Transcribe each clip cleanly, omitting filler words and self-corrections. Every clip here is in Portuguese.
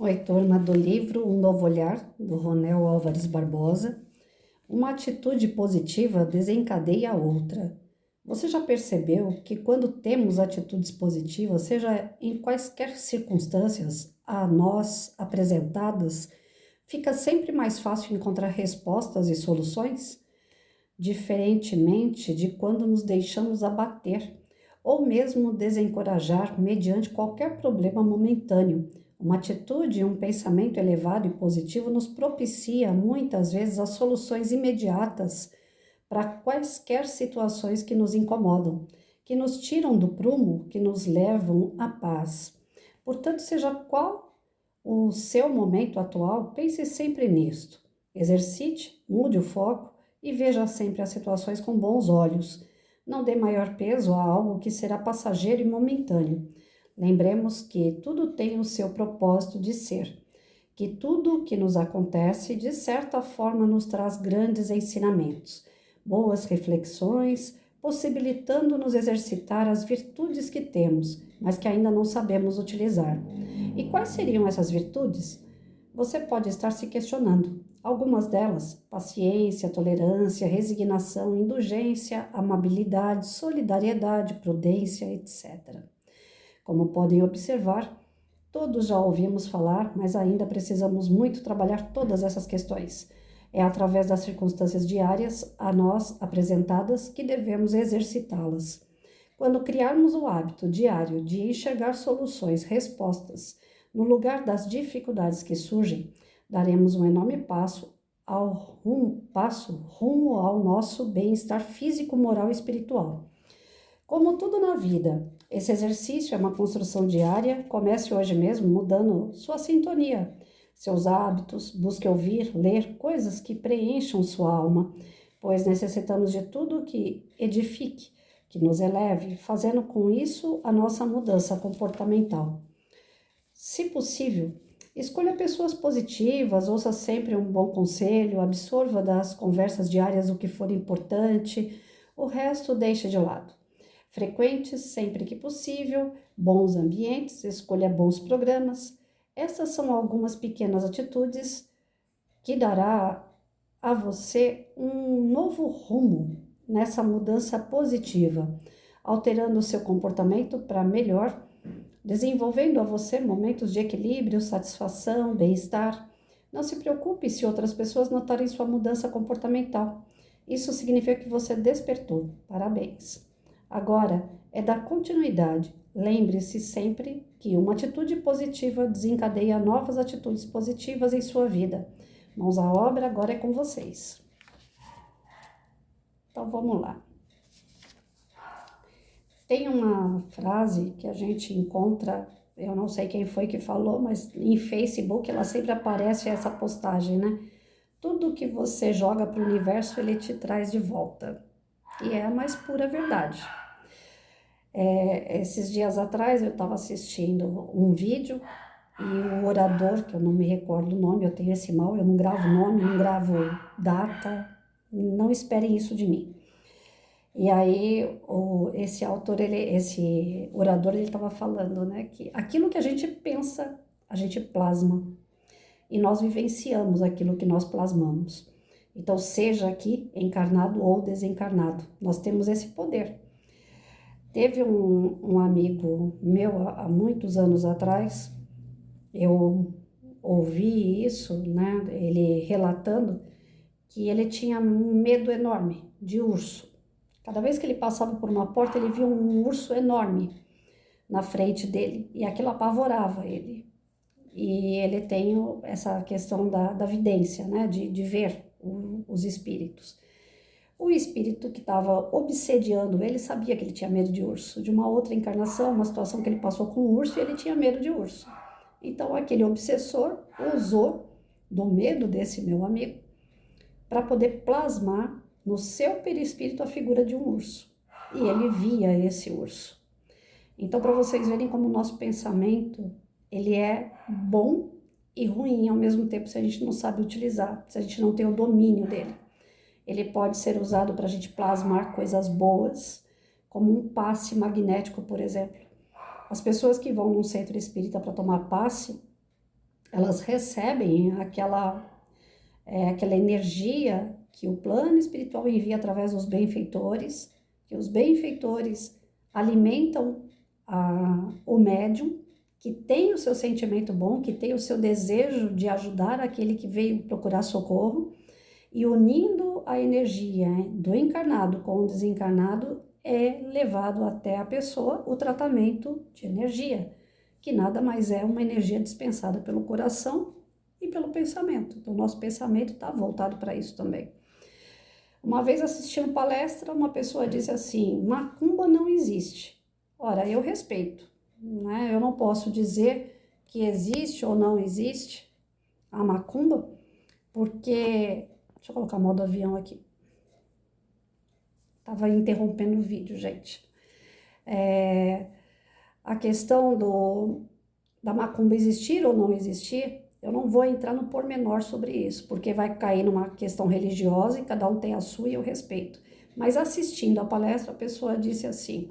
Oi, turma do livro Um Novo Olhar, do Ronel Álvares Barbosa. Uma atitude positiva desencadeia a outra. Você já percebeu que quando temos atitudes positivas, seja em quaisquer circunstâncias a nós apresentadas, fica sempre mais fácil encontrar respostas e soluções? Diferentemente de quando nos deixamos abater ou mesmo desencorajar mediante qualquer problema momentâneo. Uma atitude e um pensamento elevado e positivo nos propicia muitas vezes as soluções imediatas para quaisquer situações que nos incomodam, que nos tiram do prumo, que nos levam à paz. Portanto, seja qual o seu momento atual, pense sempre nisto. Exercite, mude o foco e veja sempre as situações com bons olhos. Não dê maior peso a algo que será passageiro e momentâneo. Lembremos que tudo tem o seu propósito de ser, que tudo o que nos acontece, de certa forma, nos traz grandes ensinamentos, boas reflexões, possibilitando-nos exercitar as virtudes que temos, mas que ainda não sabemos utilizar. E quais seriam essas virtudes? Você pode estar se questionando. Algumas delas: paciência, tolerância, resignação, indulgência, amabilidade, solidariedade, prudência, etc. Como podem observar, todos já ouvimos falar, mas ainda precisamos muito trabalhar todas essas questões. É através das circunstâncias diárias a nós apresentadas que devemos exercitá-las. Quando criarmos o hábito diário de enxergar soluções, respostas, no lugar das dificuldades que surgem, daremos um enorme passo rumo ao nosso bem-estar físico, moral e espiritual. Como tudo na vida, esse exercício é uma construção diária. Comece hoje mesmo mudando sua sintonia, seus hábitos, busque ouvir, ler coisas que preencham sua alma, pois necessitamos de tudo que edifique, que nos eleve, fazendo com isso a nossa mudança comportamental. Se possível, escolha pessoas positivas, ouça sempre um bom conselho, absorva das conversas diárias o que for importante, o resto deixe de lado. Frequente sempre que possível, bons ambientes, escolha bons programas. Essas são algumas pequenas atitudes que dará a você um novo rumo nessa mudança positiva, alterando o seu comportamento para melhor, desenvolvendo a você momentos de equilíbrio, satisfação, bem-estar. Não se preocupe se outras pessoas notarem sua mudança comportamental. Isso significa que você despertou. Parabéns! Agora é dar continuidade. Lembre-se sempre que uma atitude positiva desencadeia novas atitudes positivas em sua vida. Mãos à obra, agora é com vocês. Então vamos lá. Tem uma frase que a gente encontra, eu não sei quem foi que falou, mas em Facebook ela sempre aparece essa postagem, né? Tudo que você joga para o universo, ele te traz de volta. E é a mais pura verdade. Esses dias atrás eu estava assistindo um vídeo e o orador, que eu não me recordo o nome, eu tenho esse mal, eu não gravo nome, não gravo data, não esperem isso de mim. E aí esse autor, esse orador, ele estava falando, né, que aquilo que a gente pensa, a gente plasma. E nós vivenciamos aquilo que nós plasmamos. Então, seja aqui encarnado ou desencarnado, nós temos esse poder. Teve um amigo meu, há muitos anos atrás, eu ouvi isso, né, ele relatando que ele tinha um medo enorme de urso. Cada vez que ele passava por uma porta, ele via um urso enorme na frente dele, e aquilo apavorava ele. E ele tem essa questão da vidência, né, de ver os espíritos. O espírito que estava obsediando ele sabia que ele tinha medo de urso. De uma outra encarnação, uma situação que ele passou com o urso, e ele tinha medo de urso. Então, aquele obsessor usou do medo desse meu amigo para poder plasmar no seu perispírito a figura de um urso. E ele via esse urso. Então, para vocês verem como o nosso pensamento, ele é bom e ruim ao mesmo tempo se a gente não sabe utilizar, se a gente não tem o domínio dele. Ele pode ser usado para a gente plasmar coisas boas, como um passe magnético, por exemplo. As pessoas que vão num centro espírita para tomar passe, elas recebem aquela energia que o plano espiritual envia através dos benfeitores, que os benfeitores alimentam o médium, que tem o seu sentimento bom, que tem o seu desejo de ajudar aquele que veio procurar socorro, e unindo a energia do encarnado com o desencarnado, é levado até a pessoa o tratamento de energia, que nada mais é uma energia dispensada pelo coração e pelo pensamento. Então, o nosso pensamento está voltado para isso também. Uma vez assistindo palestra, uma pessoa disse assim: macumba não existe. Ora, eu respeito, né? Eu não posso dizer que existe ou não existe a macumba, porque... Deixa eu colocar modo avião aqui. Tava interrompendo o vídeo, gente. A questão da macumba existir ou não existir, eu não vou entrar no pormenor sobre isso, porque vai cair numa questão religiosa e cada um tem a sua e eu respeito. Mas assistindo a palestra, a pessoa disse assim: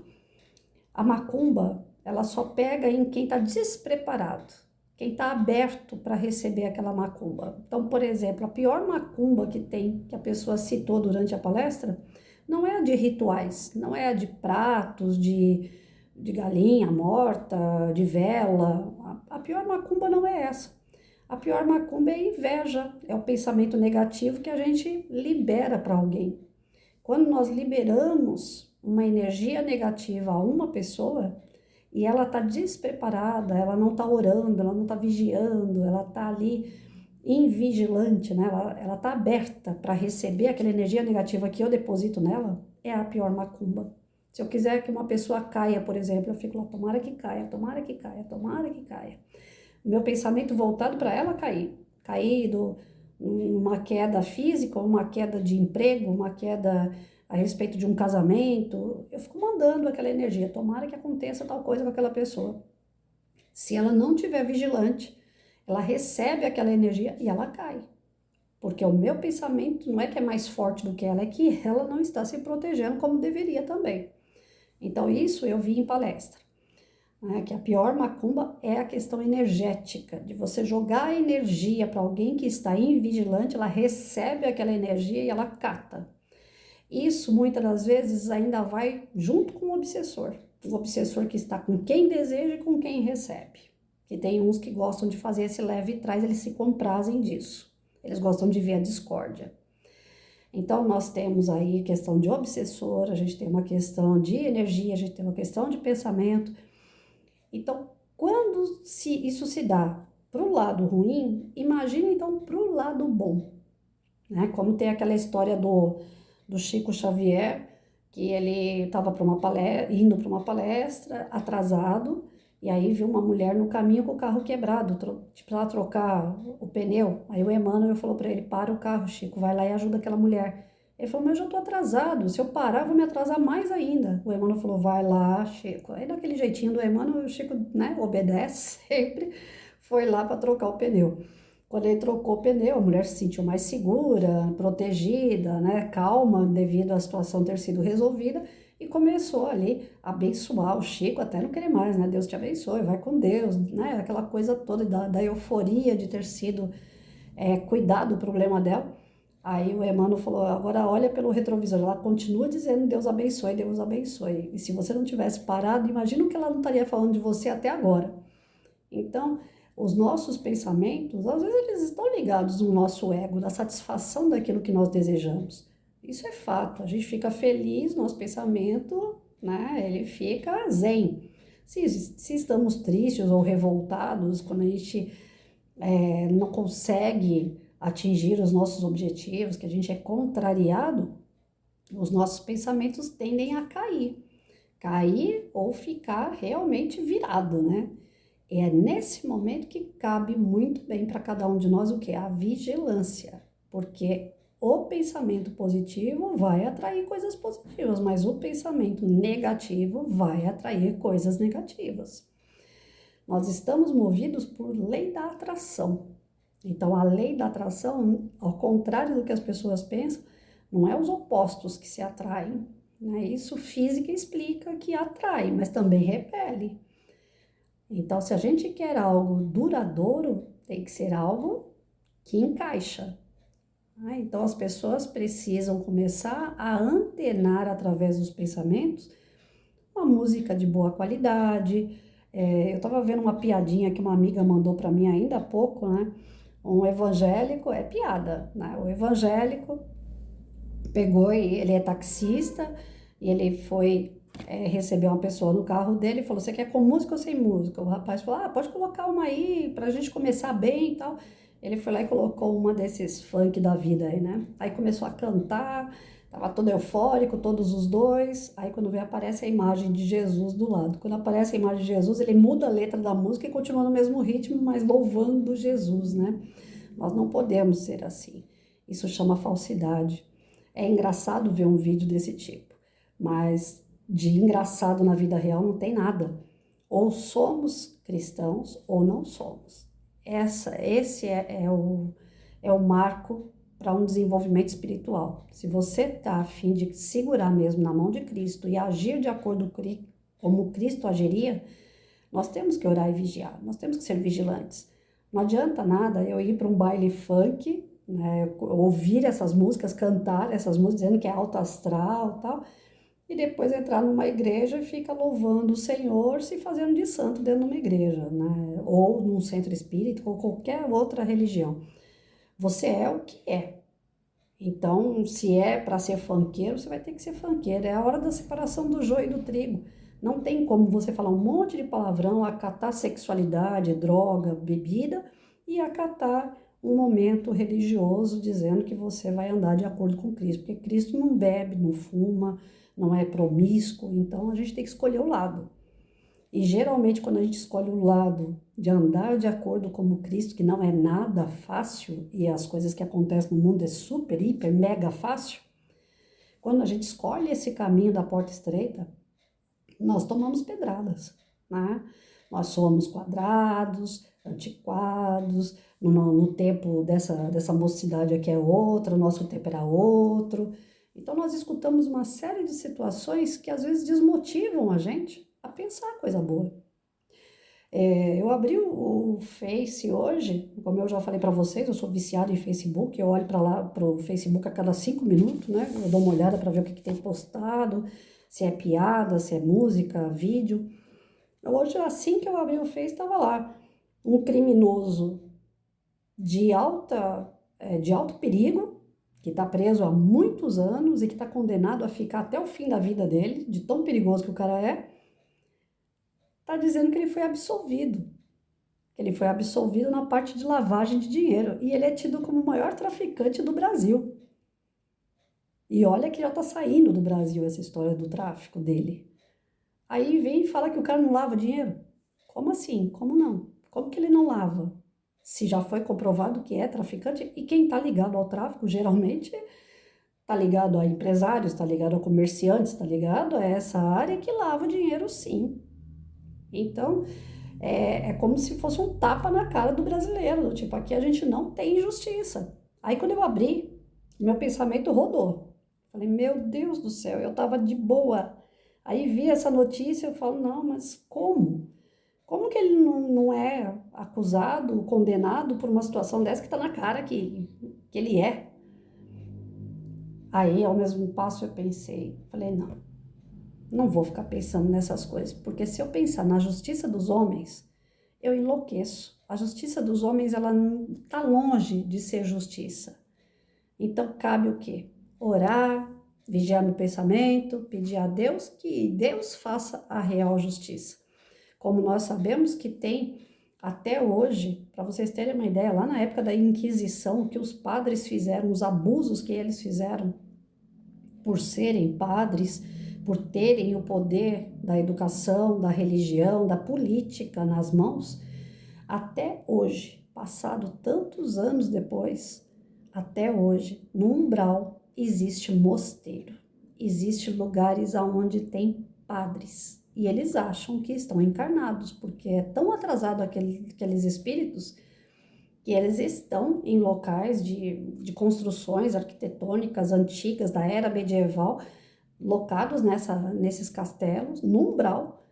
a macumba, ela só pega em quem está despreparado, quem está aberto para receber aquela macumba. Então, por exemplo, a pior macumba que tem, que a pessoa citou durante a palestra, não é a de rituais, não é a de pratos, de galinha morta, de vela. A pior macumba não é essa. A pior macumba é a inveja, é o pensamento negativo que a gente libera para alguém. Quando nós liberamos uma energia negativa a uma pessoa e ela está despreparada, ela não está orando, ela não está vigiando, ela está ali invigilante, né? Ela está aberta para receber aquela energia negativa que eu deposito nela, é a pior macumba. Se eu quiser que uma pessoa caia, por exemplo, eu fico lá: tomara que caia, tomara que caia, tomara que caia. Meu pensamento voltado para ela cair. Uma queda física, uma queda de emprego, uma queda a respeito de um casamento. Eu fico mandando aquela energia: tomara que aconteça tal coisa com aquela pessoa. Se ela não estiver vigilante, ela recebe aquela energia e ela cai. Porque o meu pensamento não é que é mais forte do que ela, é que ela não está se protegendo como deveria também. Então, isso eu vi em palestra, né? Que a pior macumba é a questão energética, de você jogar a energia para alguém que está invigilante, ela recebe aquela energia e ela cata. Isso, muitas das vezes, ainda vai junto com o obsessor que está com quem deseja e com quem recebe. Que tem uns que gostam de fazer esse leve e trás, eles se comprazem disso. Eles gostam de ver a discórdia. Então, nós temos aí questão de obsessor, a gente tem uma questão de energia, a gente tem uma questão de pensamento. Então, quando isso se dá para o lado ruim, imagina então para o lado bom, né? Como tem aquela história do Chico Xavier, que ele estava indo para uma palestra, atrasado, e aí viu uma mulher no caminho com o carro quebrado, precisava trocar o pneu. Aí o Emmanuel falou para ele: para o carro, Chico, vai lá e ajuda aquela mulher. Ele falou: mas eu já estou atrasado, se eu parar vou me atrasar mais ainda. O Emmanuel falou: vai lá, Chico. Aí daquele jeitinho do Emmanuel, o Chico, né, obedece sempre, foi lá para trocar o pneu. Quando ele trocou o pneu, a mulher se sentiu mais segura, protegida, né, calma, devido à situação ter sido resolvida, e começou ali a abençoar o Chico, até não querer mais, né? Deus te abençoe, vai com Deus, né? Aquela coisa toda da euforia de ter sido cuidado do problema dela. Aí o Emmanuel falou: agora olha pelo retrovisor. Ela continua dizendo Deus abençoe, Deus abençoe. E se você não tivesse parado, imagina o que ela não estaria falando de você até agora. Então, os nossos pensamentos, às vezes eles estão ligados no nosso ego, na satisfação daquilo que nós desejamos. Isso é fato, a gente fica feliz, nosso pensamento, né, ele fica zen. Se estamos tristes ou revoltados, quando a gente não consegue atingir os nossos objetivos, que a gente é contrariado, os nossos pensamentos tendem a cair ou ficar realmente virado, né? É nesse momento que cabe muito bem para cada um de nós o que? A vigilância, porque o pensamento positivo vai atrair coisas positivas, mas o pensamento negativo vai atrair coisas negativas. Nós estamos movidos por lei da atração. Então, a lei da atração, ao contrário do que as pessoas pensam, não é os opostos que se atraem, né? Isso física explica que atrai, mas também repele. Então, se a gente quer algo duradouro, tem que ser algo que encaixa. Então as pessoas precisam começar a antenar através dos pensamentos uma música de boa qualidade. Eu estava vendo uma piadinha que uma amiga mandou para mim ainda há pouco, né? Um evangélico, é piada, né? O evangélico pegou e ele é taxista e ele foi receber uma pessoa no carro dele e falou: "Você quer com música ou sem música?" O rapaz falou: "Ah, pode colocar uma aí pra gente começar bem e tal." Ele foi lá e colocou uma desses funk da vida aí, né? Aí começou a cantar, tava todo eufórico, todos os dois. Aí quando vê, aparece a imagem de Jesus do lado. Quando aparece a imagem de Jesus, ele muda a letra da música e continua no mesmo ritmo, mas louvando Jesus, né? Nós não podemos ser assim. Isso chama falsidade. É engraçado ver um vídeo desse tipo, mas de engraçado na vida real não tem nada. Ou somos cristãos ou não somos. Esse é o marco para um desenvolvimento espiritual. Se você está a fim de segurar mesmo na mão de Cristo e agir de acordo com como Cristo agiria, nós temos que orar e vigiar, nós temos que ser vigilantes. Não adianta nada eu ir para um baile funk, né, ouvir essas músicas, cantar essas músicas, dizendo que é alto astral e tal, e depois entrar numa igreja e fica louvando o Senhor, se fazendo de santo dentro de uma igreja, né, ou num centro espírita, ou qualquer outra religião. Você é o que é. Então, se é para ser funkeiro, você vai ter que ser funkeiro. É a hora da separação do joio e do trigo. Não tem como você falar um monte de palavrão, acatar sexualidade, droga, bebida e acatar um momento religioso dizendo que você vai andar de acordo com Cristo. Porque Cristo não bebe, não fuma, não é promíscuo. Então, a gente tem que escolher o lado. E geralmente, quando a gente escolhe o lado de andar de acordo com Cristo, que não é nada fácil, e as coisas que acontecem no mundo é super, hiper, mega fácil, quando a gente escolhe esse caminho da porta estreita, nós tomamos pedradas, né? Nós somos quadrados, antiquados, no tempo dessa mocidade aqui é outra, o nosso tempo era outro. Então, nós escutamos uma série de situações que às vezes desmotivam a gente a pensar coisa boa. Eu abri o Face hoje, como eu já falei para vocês, eu sou viciada em Facebook, eu olho para lá, para o Facebook a cada 5 minutos, né? Eu dou uma olhada para ver o que tem postado, se é piada, se é música, vídeo. Hoje, assim que eu abri o Face, estava lá um criminoso de alto perigo, que está preso há muitos anos e que está condenado a ficar até o fim da vida dele, de tão perigoso que o cara é, está dizendo que ele foi absolvido. Ele foi absolvido na parte de lavagem de dinheiro e ele é tido como o maior traficante do Brasil. E olha que já está saindo do Brasil essa história do tráfico dele. Aí vem e fala que o cara não lava dinheiro. Como assim? Como não? Como que ele não lava? Se já foi comprovado que é traficante, e quem está ligado ao tráfico geralmente está ligado a empresários, está ligado a comerciantes, está ligado a essa área que lava dinheiro sim. Então, é como se fosse um tapa na cara do brasileiro, tipo, aqui a gente não tem justiça. Aí quando eu abri, meu pensamento rodou. Falei, meu Deus do céu, eu tava de boa. Aí vi essa notícia, eu falo, não, mas como? Como que ele não é acusado, condenado por uma situação dessa que tá na cara que ele é? Aí, ao mesmo passo, eu pensei, falei, não vou ficar pensando nessas coisas, porque se eu pensar na justiça dos homens, eu enlouqueço. A justiça dos homens, ela está longe de ser justiça. Então, cabe o quê? Orar, vigiar no pensamento, pedir a Deus que Deus faça a real justiça. Como nós sabemos que tem até hoje, para vocês terem uma ideia, lá na época da Inquisição, o que os padres fizeram, os abusos que eles fizeram por serem padres, por terem o poder da educação, da religião, da política nas mãos, até hoje, passado tantos anos depois, até hoje, no umbral existe mosteiro, existe lugares aonde tem padres e eles acham que estão encarnados, porque é tão atrasado aqueles espíritos que eles estão em locais de construções arquitetônicas antigas da era medieval, locados nesses castelos, no umbral,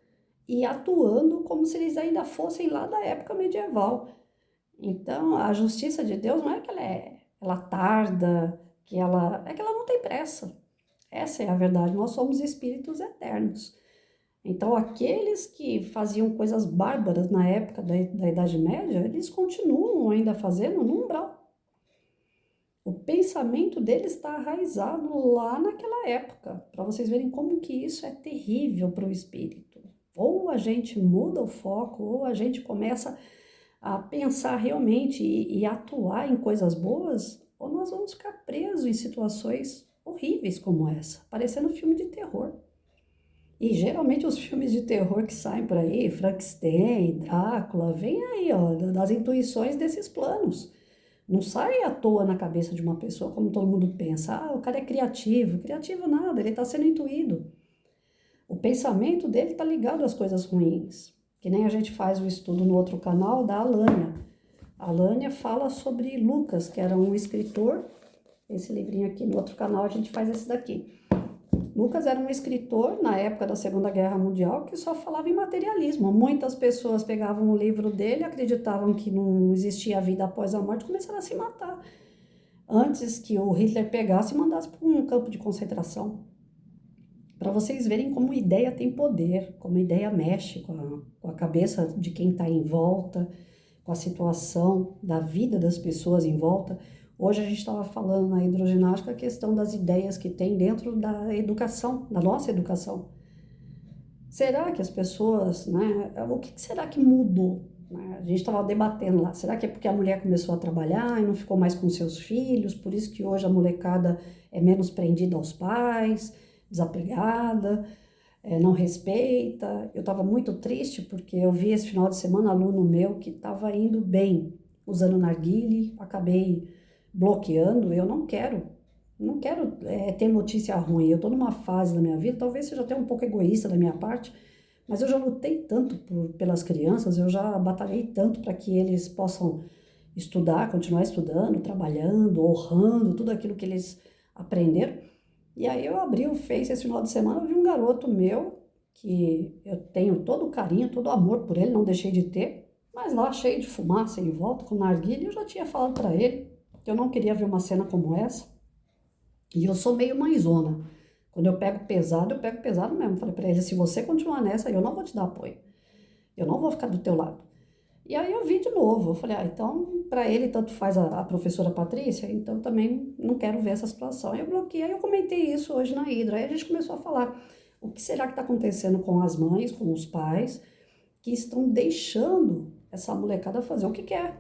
e atuando como se eles ainda fossem lá da época medieval. Então, a justiça de Deus não é que ela tarda, é que ela não tem pressa. Essa é a verdade, nós somos espíritos eternos. Então, aqueles que faziam coisas bárbaras na época da Idade Média, eles continuam ainda fazendo no umbral. O pensamento deles está arraizado lá naquela época, para vocês verem como que isso é terrível para o espírito. Ou a gente muda o foco, ou a gente começa a pensar realmente e atuar em coisas boas, ou nós vamos ficar presos em situações horríveis como essa, parecendo filme de terror. E geralmente os filmes de terror que saem por aí, Frankenstein, Drácula, vem aí, ó, das intuições desses planos. Não sai à toa na cabeça de uma pessoa, como todo mundo pensa. Ah, o cara é criativo. Criativo nada, ele está sendo intuído. O pensamento dele está ligado às coisas ruins. Que nem a gente faz o estudo no outro canal da Alânia. A Alânia fala sobre Lucas, que era um escritor. Esse livrinho aqui no outro canal a gente faz esse daqui. Lucas era um escritor na época da Segunda Guerra Mundial que só falava em materialismo. Muitas pessoas pegavam o livro dele, acreditavam que não existia vida após a morte e começaram a se matar. Antes que o Hitler pegasse e mandasse para um campo de concentração. Para vocês verem como ideia tem poder, como ideia mexe com a cabeça de quem está em volta, com a situação da vida das pessoas em volta. Hoje a gente estava falando na hidroginástica a questão das ideias que tem dentro da educação, da nossa educação. Será que as pessoas, né, o que será que mudou? A gente estava debatendo lá, será que é porque a mulher começou a trabalhar e não ficou mais com seus filhos, por isso que hoje a molecada é menos prendida aos pais, desapegada, não respeita? Eu estava muito triste porque eu vi esse final de semana aluno meu que estava indo bem, usando narguilé, acabei bloqueando. Eu não quero ter notícia ruim. Eu estou numa fase da minha vida, talvez seja até um pouco egoísta da minha parte, mas eu já lutei tanto pelas crianças, eu já batalhei tanto para que eles possam estudar, continuar estudando, trabalhando, honrando tudo aquilo que eles aprenderam. E aí eu abri o Face esse final de semana, eu vi um garoto meu, que eu tenho todo o carinho, todo o amor por ele, não deixei de ter, mas lá cheio de fumaça em volta, com narguilé, eu já tinha falado para ele que eu não queria ver uma cena como essa. E eu sou meio mãezona. Quando eu pego pesado mesmo. Falei para ele, se você continuar nessa, eu não vou te dar apoio. Eu não vou ficar do teu lado. E aí eu vi de novo. Eu falei, então, para ele tanto faz a professora Patrícia, então também não quero ver essa situação. Aí eu bloqueei, aí eu comentei isso hoje na Hidra. Aí a gente começou a falar, o que será que está acontecendo com as mães, com os pais, que estão deixando essa molecada fazer o que quer.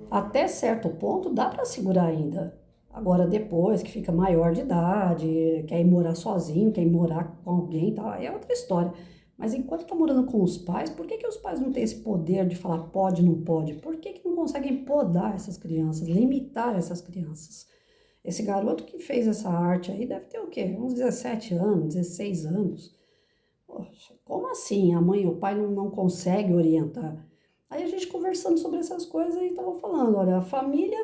Até certo ponto dá para segurar ainda. Agora, depois que fica maior de idade, quer ir morar sozinho, quer ir morar com alguém e tal, aí é outra história. Mas enquanto tá morando com os pais, por que os pais não têm esse poder de falar pode, não pode? Por que não conseguem podar essas crianças, limitar essas crianças? Esse garoto que fez essa arte aí deve ter o quê? Uns 17 anos, 16 anos. Poxa, como assim a mãe e o pai não conseguem orientar? Aí a gente conversando sobre essas coisas e tava falando, olha, a família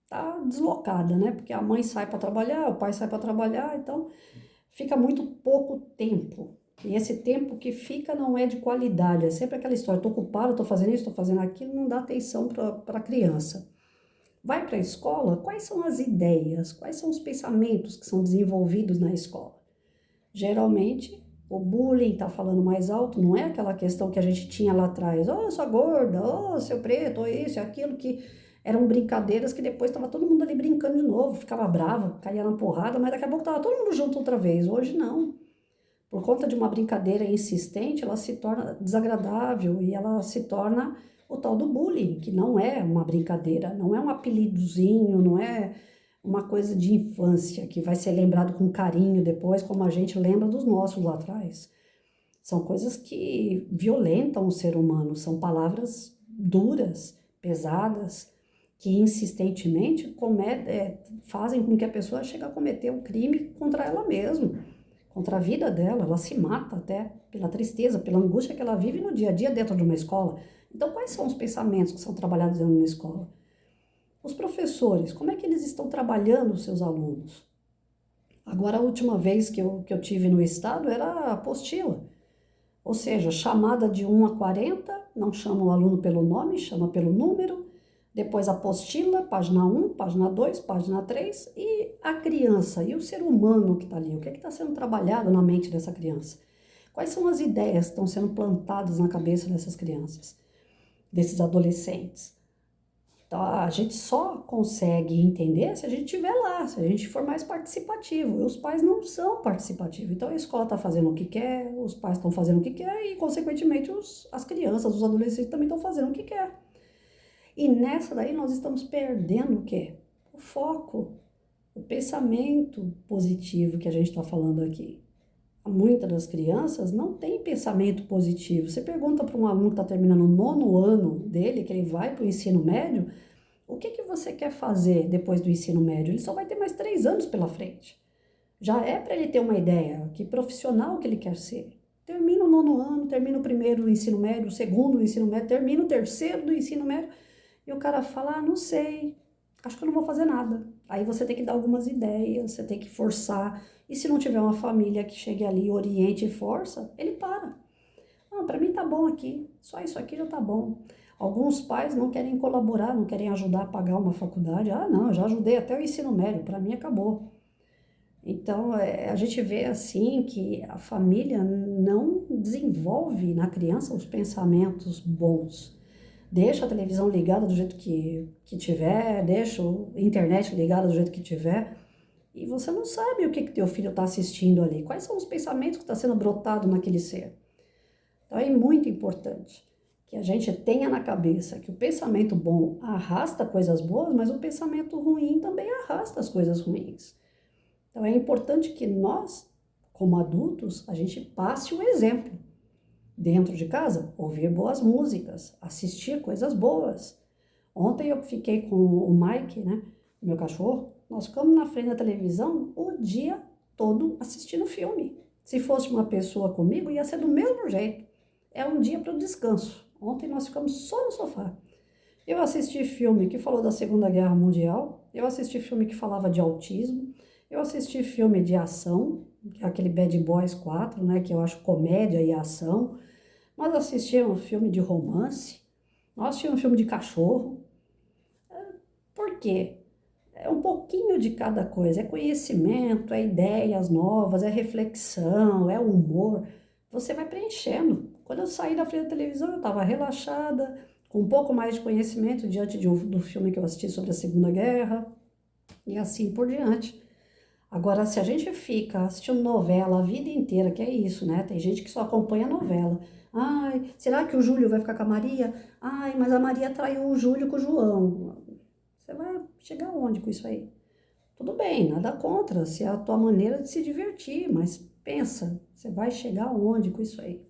tá deslocada, né? Porque a mãe sai para trabalhar, o pai sai para trabalhar, então fica muito pouco tempo. E esse tempo que fica não é de qualidade, é sempre aquela história, tô ocupado, tô fazendo isso, tô fazendo aquilo, não dá atenção para a criança. Vai para a escola, quais são as ideias, quais são os pensamentos que são desenvolvidos na escola? Geralmente, o bullying tá falando mais alto, não é aquela questão que a gente tinha lá atrás, oh, sua gorda, oh, seu preto, oh, isso, aquilo que eram brincadeiras que depois estava todo mundo ali brincando de novo, ficava bravo, caía na porrada, mas daqui a pouco estava todo mundo junto outra vez. Hoje não. Por conta de uma brincadeira insistente, ela se torna desagradável e ela se torna o tal do bullying, que não é uma brincadeira, não é um apelidozinho, não é uma coisa de infância que vai ser lembrado com carinho depois, como a gente lembra dos nossos lá atrás. São coisas que violentam o ser humano, são palavras duras, pesadas, que insistentemente fazem com que a pessoa chegue a cometer um crime contra ela mesma, contra a vida dela. Ela se mata até pela tristeza, pela angústia que ela vive no dia a dia dentro de uma escola. Então, quais são os pensamentos que são trabalhados dentro de uma escola? Os professores, como é que eles estão trabalhando os seus alunos? Agora, a última vez que eu tive no estado era a apostila. Ou seja, chamada de 1 a 40, não chama o aluno pelo nome, chama pelo número. Depois a apostila, página 1, página 2, página 3, e a criança, e o ser humano que está ali, o que está sendo trabalhado na mente dessa criança? Quais são as ideias que estão sendo plantadas na cabeça dessas crianças, desses adolescentes? Então, a gente só consegue entender se a gente estiver lá, se a gente for mais participativo. E os pais não são participativos. Então, a escola está fazendo o que quer, os pais estão fazendo o que quer e, consequentemente, as crianças, os adolescentes também estão fazendo o que quer. E nessa daí nós estamos perdendo o quê? O foco, o pensamento positivo que a gente está falando aqui. Muitas das crianças não têm pensamento positivo. Você pergunta para um aluno que está terminando o 9º ano dele, que ele vai para o ensino médio, o que você quer fazer depois do ensino médio? Ele só vai ter mais 3 anos pela frente. Já é para ele ter uma ideia, que profissional que ele quer ser. Termina o 9º ano, termina o 1º do ensino médio, o 2º do ensino médio, termina o 3º do ensino médio, e o cara fala, não sei, acho que eu não vou fazer nada. Aí você tem que dar algumas ideias, você tem que forçar. E se não tiver uma família que chegue ali, oriente e força, ele para. Não, para mim tá bom aqui, só isso aqui já tá bom. Alguns pais não querem colaborar, não querem ajudar a pagar uma faculdade. Ah, não, eu já ajudei até o ensino médio, para mim acabou. Então, a gente vê assim que a família não desenvolve na criança os pensamentos bons. Deixa a televisão ligada do jeito que tiver, deixa a internet ligada do jeito que tiver, e você não sabe o que teu filho está assistindo ali, quais são os pensamentos que estão sendo brotados naquele ser. Então é muito importante que a gente tenha na cabeça que o pensamento bom arrasta coisas boas, mas o pensamento ruim também arrasta as coisas ruins. Então é importante que nós, como adultos, a gente passe o exemplo. Dentro de casa, ouvir boas músicas, assistir coisas boas. Ontem eu fiquei com o Mike, né, meu cachorro, nós ficamos na frente da televisão o dia todo assistindo filme. Se fosse uma pessoa comigo, ia ser do mesmo jeito. É um dia para o descanso. Ontem nós ficamos só no sofá. Eu assisti filme que falou da Segunda Guerra Mundial, eu assisti filme que falava de autismo, eu assisti filme de ação, que é aquele Bad Boys 4, né, que eu acho comédia e ação. Nós assistimos filme de romance, nós assistimos filme de cachorro. Por quê? É um pouquinho de cada coisa, é conhecimento, é ideias novas, é reflexão, é humor. Você vai preenchendo. Quando eu saí da frente da televisão, eu estava relaxada, com um pouco mais de conhecimento diante do filme que eu assisti sobre a Segunda Guerra, e assim por diante. Agora, se a gente fica assistindo novela a vida inteira, que é isso, né? Tem gente que só acompanha novela. Ai, será que o Júlio vai ficar com a Maria? Ai, mas a Maria traiu o Júlio com o João. Você vai chegar onde com isso aí? Tudo bem, nada contra, se é a tua maneira de se divertir, mas pensa, você vai chegar onde com isso aí?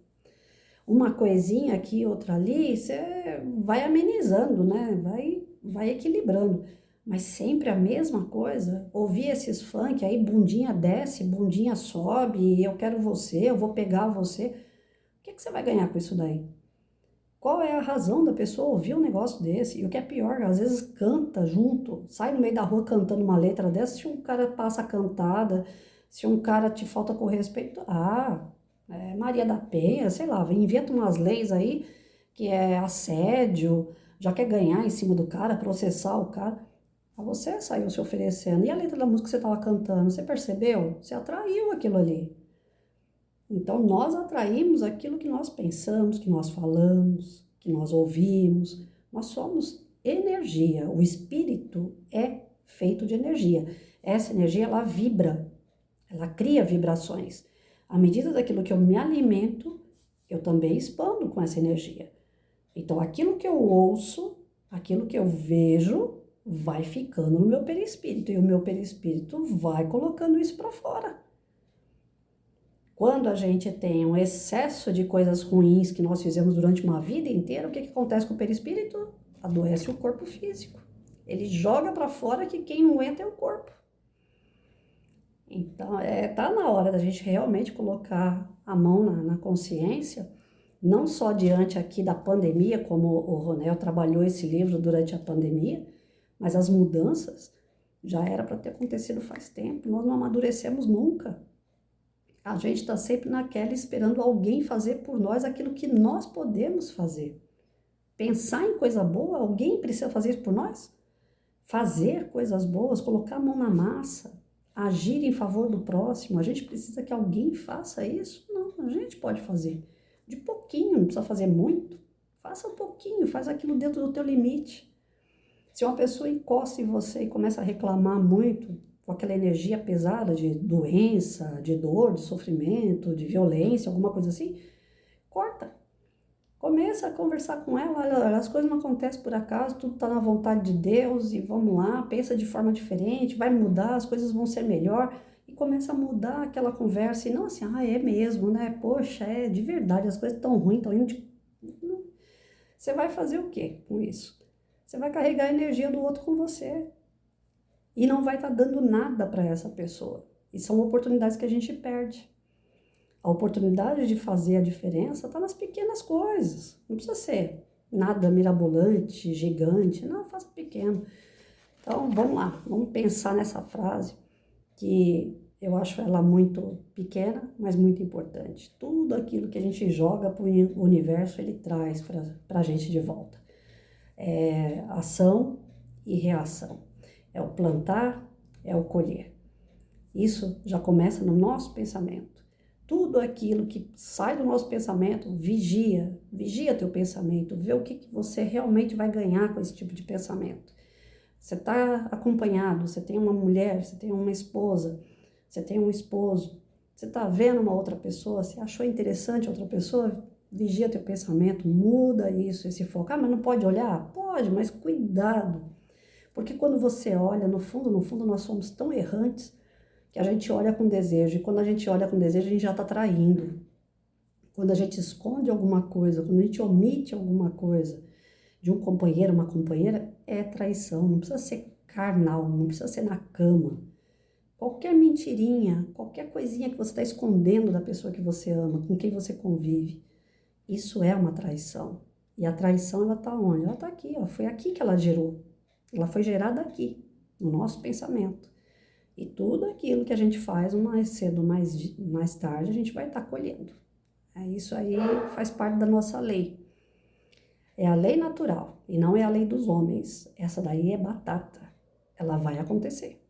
Uma coisinha aqui, outra ali, você vai amenizando, né? Vai equilibrando. Mas sempre a mesma coisa, ouvir esses funk, aí bundinha desce, bundinha sobe, eu quero você, eu vou pegar você. O que você vai ganhar com isso daí? Qual é a razão da pessoa ouvir um negócio desse? E o que é pior, às vezes canta junto, sai no meio da rua cantando uma letra dessa, se um cara passa cantada, se um cara te falta com respeito, Maria da Penha, sei lá, inventa umas leis aí que é assédio, já quer ganhar em cima do cara, processar o cara. Você saiu se oferecendo. E a letra da música que você estava cantando, você percebeu? Você atraiu aquilo ali. Então, nós atraímos aquilo que nós pensamos, que nós falamos, que nós ouvimos. Nós somos energia. O espírito é feito de energia. Essa energia, ela vibra. Ela cria vibrações. À medida daquilo que eu me alimento, eu também expando com essa energia. Então, aquilo que eu ouço, aquilo que eu vejo, vai ficando no meu perispírito. E o meu perispírito vai colocando isso para fora. Quando a gente tem um excesso de coisas ruins que nós fizemos durante uma vida inteira, o que acontece com o perispírito? Adoece o corpo físico. Ele joga para fora que quem não entra é o corpo. Então, tá na hora da gente realmente colocar a mão na consciência, não só diante aqui da pandemia, como o Ronel trabalhou esse livro durante a pandemia, mas as mudanças já era para ter acontecido faz tempo. Nós não amadurecemos nunca. A gente está sempre naquela esperando alguém fazer por nós aquilo que nós podemos fazer. pensar em coisa boa, alguém precisa fazer isso por nós? Fazer coisas boas, colocar a mão na massa, agir em favor do próximo, a gente precisa que alguém faça isso? Não, a gente pode fazer. De pouquinho, não precisa fazer muito. Faça um pouquinho, faz aquilo dentro do teu limite. Se uma pessoa encosta em você e começa a reclamar muito, com aquela energia pesada de doença, de dor, de sofrimento, de violência, alguma coisa assim, corta. Começa a conversar com ela, olha, as coisas não acontecem por acaso, tudo está na vontade de Deus e vamos lá, pensa de forma diferente, vai mudar, as coisas vão ser melhor e começa a mudar aquela conversa e não assim, é mesmo, né? Poxa, é de verdade, as coisas estão ruins, estão indo de... Não. Você vai fazer o quê com isso? Você vai carregar a energia do outro com você e não vai estar dando nada para essa pessoa. E são oportunidades que a gente perde. A oportunidade de fazer a diferença está nas pequenas coisas. Não precisa ser nada mirabolante, gigante. Não, faça pequeno. Então, vamos lá. Vamos pensar nessa frase que eu acho ela muito pequena, mas muito importante. Tudo aquilo que a gente joga para o universo, ele traz para a gente de volta. É ação e reação. É o plantar, é o colher. Isso já começa no nosso pensamento. Tudo aquilo que sai do nosso pensamento, vigia teu pensamento, vê o que você realmente vai ganhar com esse tipo de pensamento. Você está acompanhado, você tem uma mulher, você tem uma esposa, você tem um esposo, você está vendo uma outra pessoa, você achou interessante outra pessoa, vigia teu pensamento, muda isso, esse foco. Mas não pode olhar? Pode, mas cuidado. Porque quando você olha, no fundo, nós somos tão errantes que a gente olha com desejo, e quando a gente olha com desejo, a gente já está traindo. Quando a gente esconde alguma coisa, quando a gente omite alguma coisa de um companheiro, uma companheira, é traição. Não precisa ser carnal, não precisa ser na cama. Qualquer mentirinha, qualquer coisinha que você está escondendo da pessoa que você ama, com quem você convive, isso é uma traição. E a traição, ela está onde? Ela está aqui, ó. Foi aqui que ela gerou. Ela foi gerada aqui, no nosso pensamento. E tudo aquilo que a gente faz, mais cedo, mais tarde, a gente vai estar colhendo. Isso aí faz parte da nossa lei. É a lei natural e não é a lei dos homens. Essa daí é batata. Ela vai acontecer.